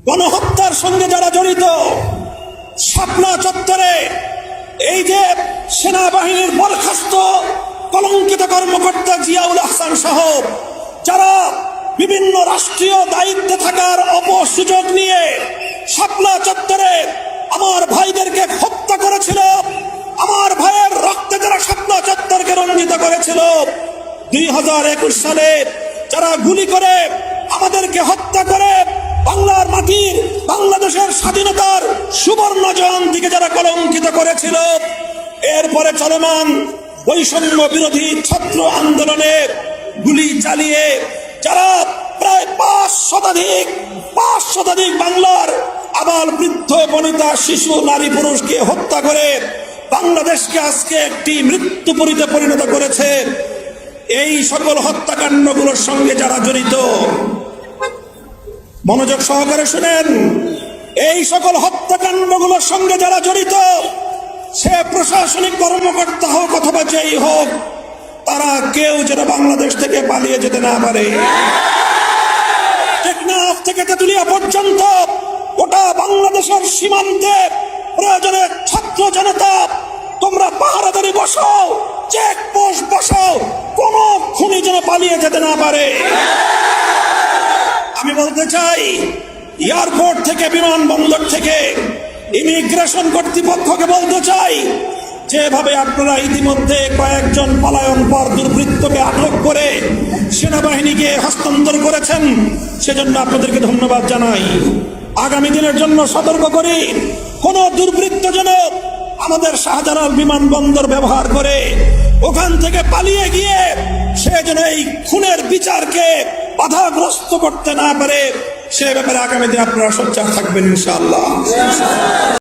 গণহত্যার সঙ্গে যারা জড়িত, শাপলা চত্বরে এই যে সেনাবাহিনীর বরখাস্ত কলঙ্কিত কর্মকর্তা জিয়াউল আহসান সহ যারা বিভিন্ন রাষ্ট্রীয় দায়িত্বে থাকার অপসুযোগ নিয়ে শাপলা চত্বরে আমার ভাইদেরকে হত্যা করেছিল, আমার ভাইয়ের রক্তে যারা শাপলা চত্বরকে রঞ্জিত করেছিল, 2021 সালে যারা গুলি করে আমাদেরকে হত্যা করে বাংলার মাটির বাংলাদেশের স্বাধীনতার সুবর্ণ জয়ন্তীকে যারা কলঙ্কিত করেছিল, এরপরে চলমান বৈষম্য বিরোধী ছাত্র আন্দোলনে গুলি চালিয়ে যারা প্রায় 5 শতাধিক বাংলার আবাল বৃদ্ধ বনিতা শিশু নারী পুরুষকে হত্যা করে বাংলাদেশকে আজকে একটি মৃত্যুপুরীতে পরিণত করেছে, এই সকল হত্যাকাণ্ডগুলোর সঙ্গে যারা জড়িত, মনোযোগ সহকারে শুনেন, এই সকল হত্যাকাণ্ডগুলোর সঙ্গে যারা জড়িত, সে প্রশাসনিক কর্মকর্তা হোক অথবা যেই হোক, তারা কেউ যেন বাংলাদেশ থেকে পালিয়ে যেতে না পারে। টেকনাফ থেকে তেতুলিয়া পর্যন্ত গোটা বাংলাদেশের সীমান্তে প্রয়োজনে ছাত্র জনতা তোমরা পাহারাদারি বসাও, চেকপোস্ট বসাও, কোন খুনি যেন পালিয়ে যেতে না পারে। আমি বলতে চাই, এয়ারপোর্ট থেকে বিমানবন্দর থেকে ইমিগ্রেশন কর্তৃপক্ষকে বলতে চাই, যেভাবে আপনারা ইতিমধ্যে কয়েকজন পলায়নপর দুর্বৃত্তকে আটক করে সেনাবাহিনীকে হস্তান্তর করেছেন, সেজন্য আপনাদেরকে ধন্যবাদ জানাই। আগামী দিনের জন্য সতর্ক করি, কোন দুর্বৃত্ত যেন আমাদের শাহজালাল বিমানবন্দর ব্যবহার করে ওখান থেকে পালিয়ে গিয়ে সে যেন এই খুনের বিচারকে বাধাগ্রস্ত করতে না পারে, সে ব্যাপারে আগামী দিনে আপনারা সোচ্চার থাকবেন ইনশাআল্লাহ।